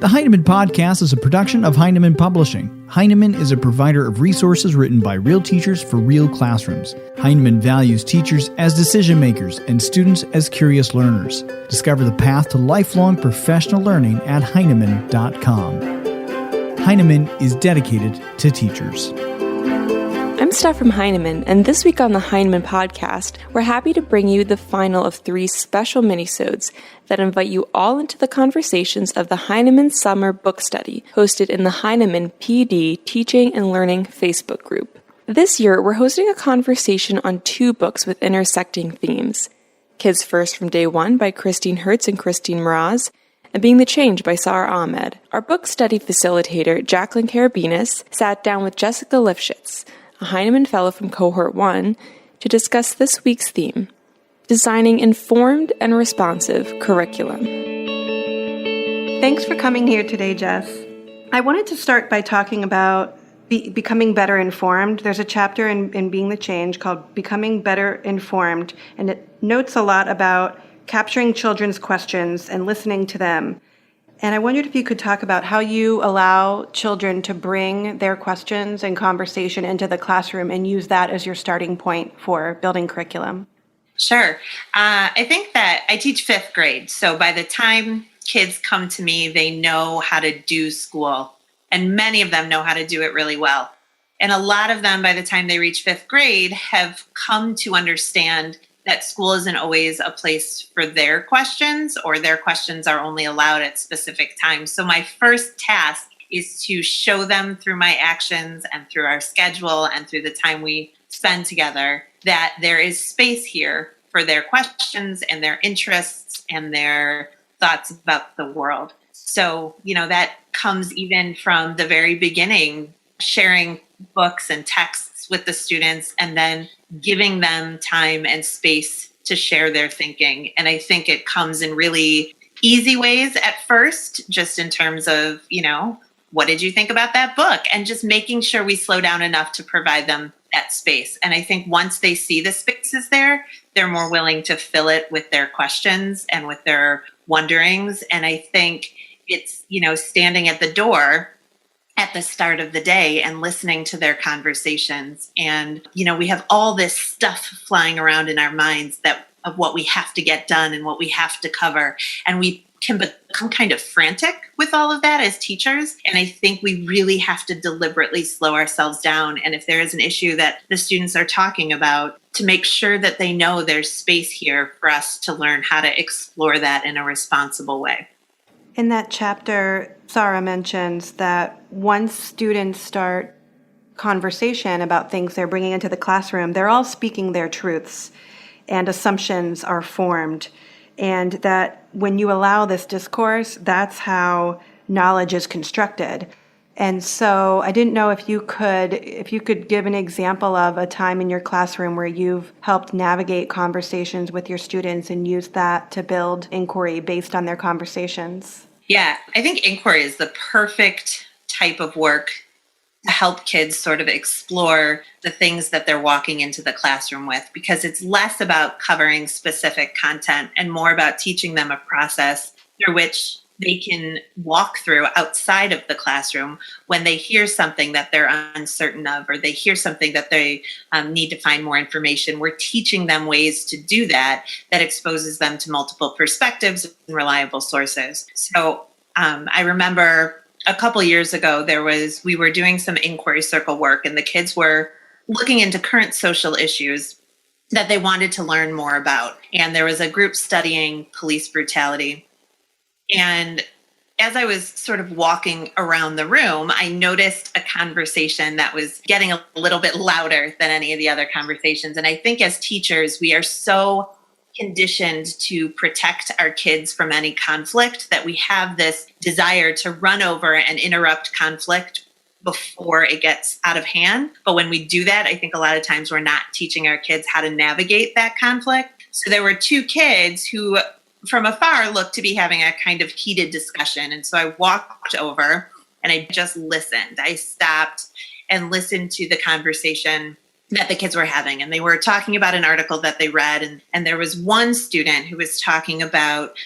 The Heinemann Podcast is a production of Heinemann Publishing. Heinemann is a provider of resources written by real teachers for real classrooms. Heinemann values teachers as decision makers and students as curious learners. Discover the path to lifelong professional learning at Heinemann.com. Heinemann is dedicated to teachers. I'm Steph from Heinemann, and this week on the Heinemann Podcast, we're happy to bring you the final of 3 special minisodes that invite you all into the conversations of the Heinemann Summer Book Study, hosted in the Heinemann PD Teaching and Learning Facebook group. This year, we're hosting a conversation on 2 books with intersecting themes: Kids First from Day One by Christine Hertz and Christine Mraz, and Being the Change by Sara Ahmed. Our book study facilitator, Jacqueline Karabinas, sat down with Jessica Lifshitz, a Heinemann Fellow from Cohort 1, to discuss this week's theme: designing informed and responsive curriculum. Thanks for coming here today, Jess. I wanted to start by talking about becoming better informed. There's a chapter in Being the Change called Becoming Better Informed, and it notes a lot about capturing children's questions and listening to them. And I wondered if you could talk about how you allow children to bring their questions and conversation into the classroom and use that as your starting point for building curriculum. Sure. I think that I teach 5th grade. So by the time kids come to me, they know how to do school. And many of them know how to do it really well. And a lot of them, by the time they reach 5th grade, have come to understand that school isn't always a place for their questions, or their questions are only allowed at specific times. So my first task is to show them through my actions and through our schedule and through the time we spend together that there is space here for their questions and their interests and their thoughts about the world. So, that comes even from the very beginning, sharing books and texts with the students and then giving them time and space to share their thinking. And I think it comes in really easy ways at first, just in terms of, what did you think about that book? And just making sure we slow down enough to provide them that space. And I think once they see the spaces there, they're more willing to fill it with their questions and with their wonderings. And I think it's, standing at the door at the start of the day and listening to their conversations. And, we have all this stuff flying around in our minds of what we have to get done and what we have to cover. And we can become kind of frantic with all of that as teachers. And I think we really have to deliberately slow ourselves down. And if there is an issue that the students are talking about, to make sure that they know there's space here for us to learn how to explore that in a responsible way. In that chapter, Sara mentions that once students start conversation about things they're bringing into the classroom, they're all speaking their truths and assumptions are formed. And that when you allow this discourse, that's how knowledge is constructed. And so I didn't know if you could give an example of a time in your classroom where you've helped navigate conversations with your students and use that to build inquiry based on their conversations. Yeah, I think inquiry is the perfect type of work to help kids sort of explore the things that they're walking into the classroom with, because it's less about covering specific content and more about teaching them a process through which they can walk through outside of the classroom when they hear something that they're uncertain of, or they hear something that they need to find more information. We're teaching them ways to do that exposes them to multiple perspectives and reliable sources. So I remember a couple years ago, we were doing some inquiry circle work, and the kids were looking into current social issues that they wanted to learn more about. And there was a group studying police brutality. And as I was sort of walking around the room, I noticed a conversation that was getting a little bit louder than any of the other conversations. And I think as teachers, we are so conditioned to protect our kids from any conflict that we have this desire to run over and interrupt conflict before it gets out of hand. But when we do that, I think a lot of times we're not teaching our kids how to navigate that conflict. So there were 2 kids who from afar looked to be having a kind of heated discussion. And so I walked over and I just listened. I stopped and listened to the conversation that the kids were having. And they were talking about an article that they read. And there was one student who was talking about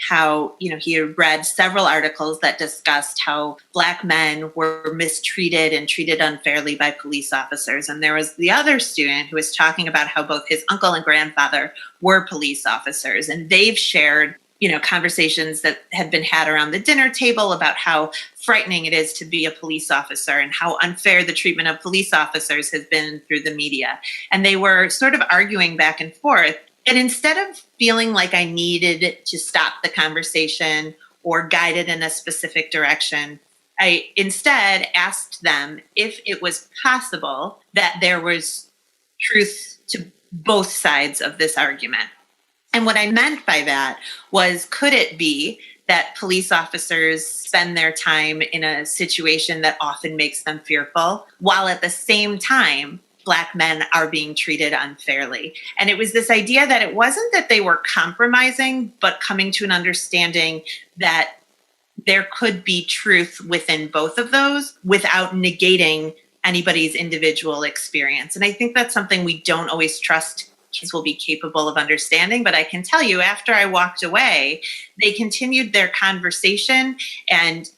how, he had read several articles that discussed how Black men were mistreated and treated unfairly by police officers. And there was the other student who was talking about how both his uncle and grandfather were police officers. And they've shared, conversations that have been had around the dinner table about how frightening it is to be a police officer and how unfair the treatment of police officers has been through the media. And they were sort of arguing back and forth. And instead of feeling like I needed to stop the conversation or guide it in a specific direction, I instead asked them if it was possible that there was truth to both sides of this argument. And what I meant by that was, could it be that police officers spend their time in a situation that often makes them fearful, while at the same time, Black men are being treated unfairly? And it was this idea that it wasn't that they were compromising, but coming to an understanding that there could be truth within both of those without negating anybody's individual experience. And I think that's something we don't always trust kids will be capable of understanding. But I can tell you, after I walked away, they continued their conversation. And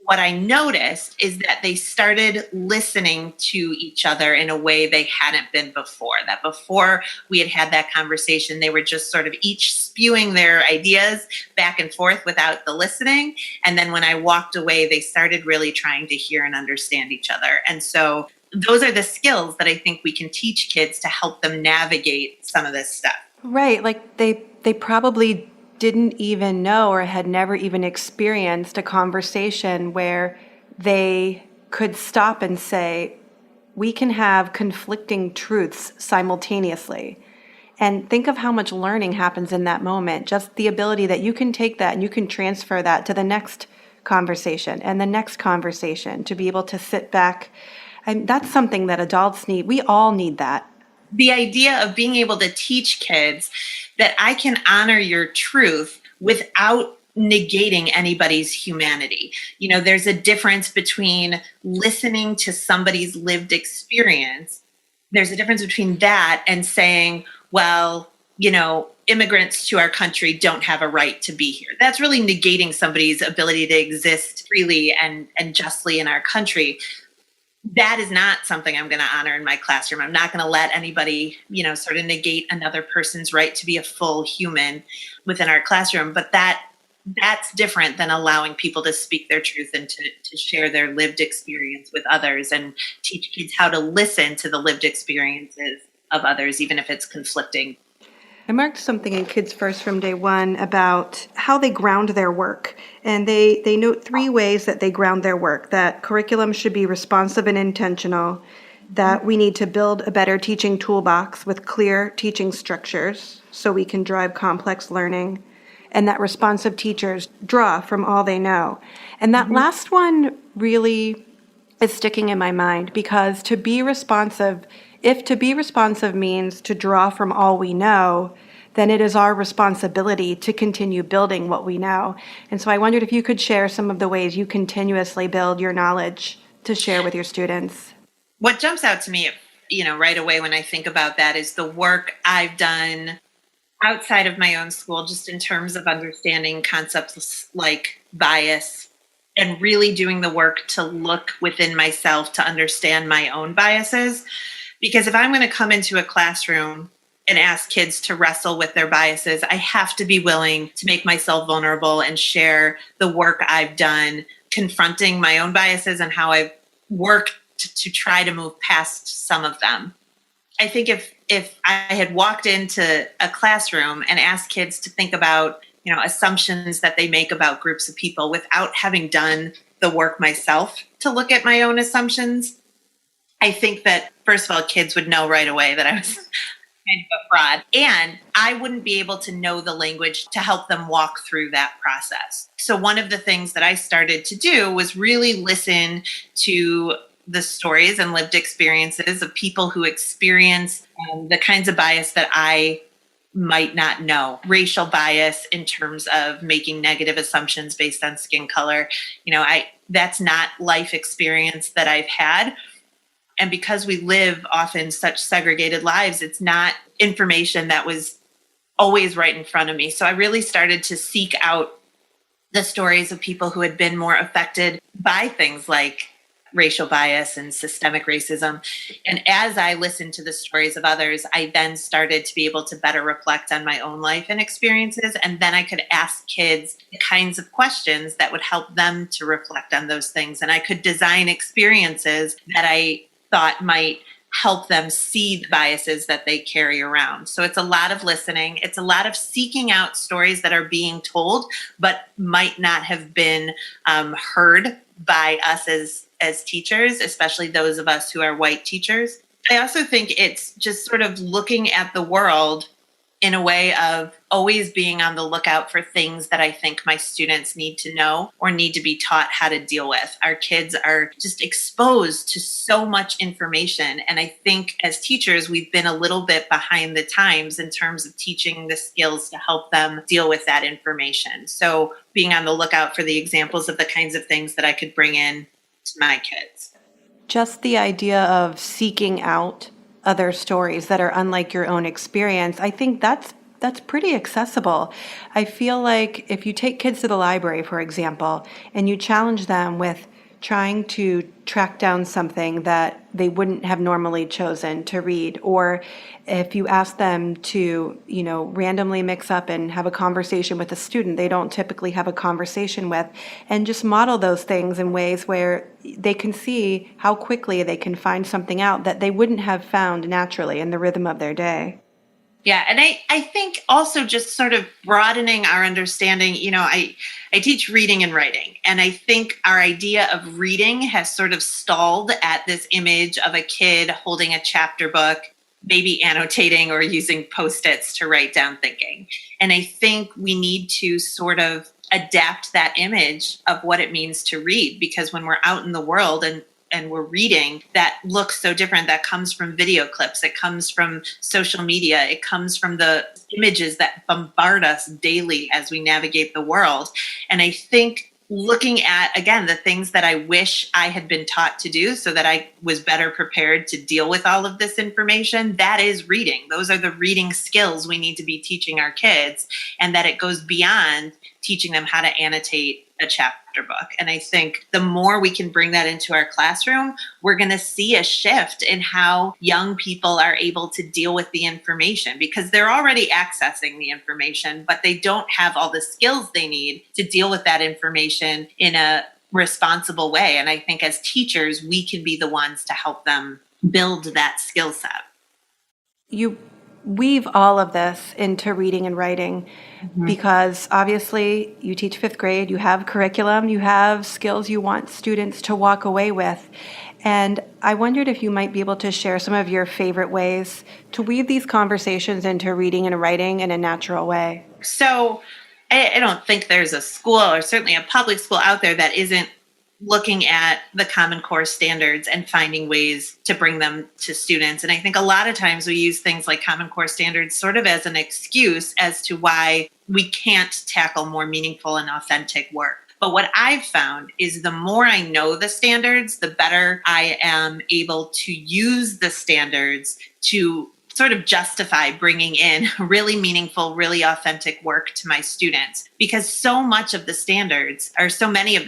what I noticed is that they started listening to each other in a way they hadn't been before. That before we had that conversation, they were just sort of each spewing their ideas back and forth without the listening. And then when I walked away, they started really trying to hear and understand each other. And so those are the skills that I think we can teach kids to help them navigate some of this stuff. Right. Like they probably didn't even know or had never even experienced a conversation where they could stop and say, we can have conflicting truths simultaneously. And think of how much learning happens in that moment. Just the ability that you can take that and you can transfer that to the next conversation and the next conversation, to be able to sit back. And that's something that adults need. We all need that. The idea of being able to teach kids that I can honor your truth without negating anybody's humanity. There's a difference between listening to somebody's lived experience. There's a difference between that and saying, well, immigrants to our country don't have a right to be here. That's really negating somebody's ability to exist freely and justly in our country. That is not something I'm going to honor in my classroom. I'm not going to let anybody, sort of negate another person's right to be a full human within our classroom. But that's different than allowing people to speak their truth and to share their lived experience with others, and teach kids how to listen to the lived experiences of others, even if it's conflicting. I marked something in Kids First from day one about how they ground their work. And they note 3 ways that they ground their work: that curriculum should be responsive and intentional, that we need to build a better teaching toolbox with clear teaching structures so we can drive complex learning, and that responsive teachers draw from all they know. And that last one really is sticking in my mind, because to be responsive means to draw from all we know, then it is our responsibility to continue building what we know. And so I wondered if you could share some of the ways you continuously build your knowledge to share with your students. What jumps out to me, right away when I think about that, is the work I've done outside of my own school, just in terms of understanding concepts like bias, and really doing the work to look within myself to understand my own biases. Because if I'm going to come into a classroom and ask kids to wrestle with their biases, I have to be willing to make myself vulnerable and share the work I've done, confronting my own biases and how I've worked to try to move past some of them. I think if I had walked into a classroom and asked kids to think about, assumptions that they make about groups of people without having done the work myself to look at my own assumptions, I think that, first of all, kids would know right away that I was kind of a fraud. And I wouldn't be able to know the language to help them walk through that process. So one of the things that I started to do was really listen to the stories and lived experiences of people who experience the kinds of bias that I might not know. Racial bias in terms of making negative assumptions based on skin color. That's not life experience that I've had. And because we live often such segregated lives, it's not information that was always right in front of me. So I really started to seek out the stories of people who had been more affected by things like racial bias and systemic racism. And as I listened to the stories of others, I then started to be able to better reflect on my own life and experiences. And then I could ask kids the kinds of questions that would help them to reflect on those things. And I could design experiences that I thought might help them see the biases that they carry around. So it's a lot of listening. It's a lot of seeking out stories that are being told, but might not have been heard by us as teachers, especially those of us who are white teachers. I also think it's just sort of looking at the world in a way of always being on the lookout for things that I think my students need to know or need to be taught how to deal with. Our kids are just exposed to so much information. And I think as teachers, we've been a little bit behind the times in terms of teaching the skills to help them deal with that information. So being on the lookout for the examples of the kinds of things that I could bring in to my kids. Just the idea of seeking out other stories that are unlike your own experience, I think that's pretty accessible. I feel like if you take kids to the library, for example, and you challenge them with trying to track down something that they wouldn't have normally chosen to read, or if you ask them to, randomly mix up and have a conversation with a student they don't typically have a conversation with, and just model those things in ways where they can see how quickly they can find something out that they wouldn't have found naturally in the rhythm of their day. Yeah. And I think also just sort of broadening our understanding, I teach reading and writing. And I think our idea of reading has sort of stalled at this image of a kid holding a chapter book, maybe annotating or using Post-its to write down thinking. And I think we need to sort of adapt that image of what it means to read, because when we're out in the world and we're reading, that looks so different. That comes from video clips. It comes from social media. It comes from the images that bombard us daily as we navigate the world. And I think looking at, again, the things that I wish I had been taught to do so that I was better prepared to deal with all of this information, that is reading. Those are the reading skills we need to be teaching our kids, and that it goes beyond teaching them how to annotate a chapter book. And I think the more we can bring that into our classroom, we're going to see a shift in how young people are able to deal with the information, because they're already accessing the information, but they don't have all the skills they need to deal with that information in a responsible way. And I think as teachers, we can be the ones to help them build that skill set. You weave all of this into reading and writing, because obviously you teach fifth grade, you have curriculum, you have skills you want students to walk away with. And I wondered if you might be able to share some of your favorite ways to weave these conversations into reading and writing in a natural way. So I don't think there's a school, or certainly a public school out there, that isn't looking at the Common Core standards and finding ways to bring them to students. And I think a lot of times we use things like Common Core standards sort of as an excuse as to why we can't tackle more meaningful and authentic work. But what I've found is the more I know the standards, the better I am able to use the standards to sort of justify bringing in really meaningful, really authentic work to my students. Because so many of the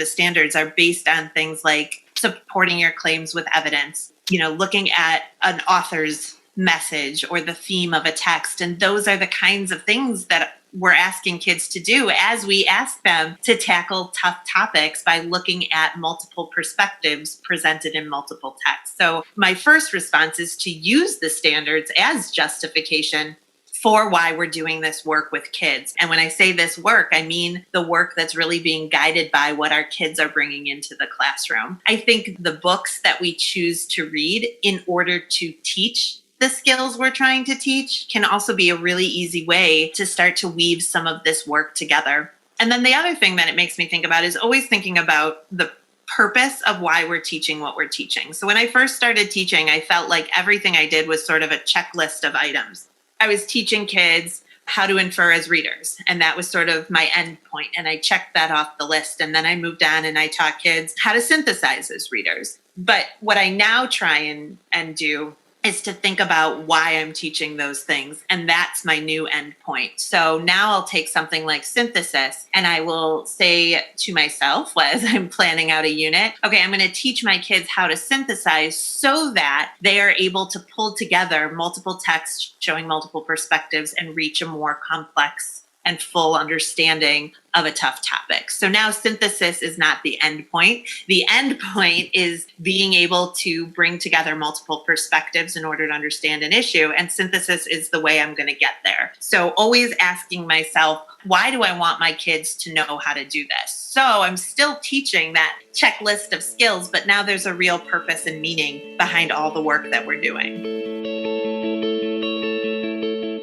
standards are based on things like supporting your claims with evidence, looking at an author's message or the theme of a text. And those are the kinds of things that we're asking kids to do as we ask them to tackle tough topics by looking at multiple perspectives presented in multiple texts. So my first response is to use the standards as justification for why we're doing this work with kids. And when I say this work, I mean the work that's really being guided by what our kids are bringing into the classroom. I think the books that we choose to read in order to teach the skills we're trying to teach can also be a really easy way to start to weave some of this work together. And then the other thing that it makes me think about is always thinking about the purpose of why we're teaching what we're teaching. So when I first started teaching, I felt like everything I did was sort of a checklist of items. I was teaching kids how to infer as readers, and that was sort of my end point. And I checked that off the list. And then I moved on and I taught kids how to synthesize as readers. But what I now try and do is to think about why I'm teaching those things. And that's my new end point. So now I'll take something like synthesis and I will say to myself as I'm planning out a unit, okay, I'm going to teach my kids how to synthesize so that they are able to pull together multiple texts showing multiple perspectives and reach a more complex and full understanding of a tough topic. So now synthesis is not the end point. The end point is being able to bring together multiple perspectives in order to understand an issue. And synthesis is the way I'm going to get there. So always asking myself, why do I want my kids to know how to do this? So I'm still teaching that checklist of skills, but now there's a real purpose and meaning behind all the work that we're doing.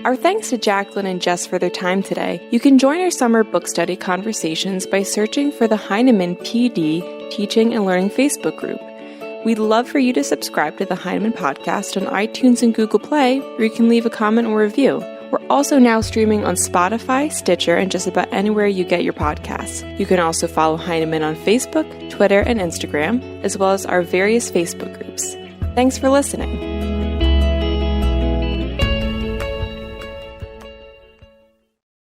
Our thanks to Jacqueline and Jess for their time today. You can join our summer book study conversations by searching for the Heinemann PD Teaching and Learning Facebook group. We'd love for you to subscribe to the Heinemann podcast on iTunes and Google Play, where you can leave a comment or review. We're also now streaming on Spotify, Stitcher, and just about anywhere you get your podcasts. You can also follow Heinemann on Facebook, Twitter, and Instagram, as well as our various Facebook groups. Thanks for listening.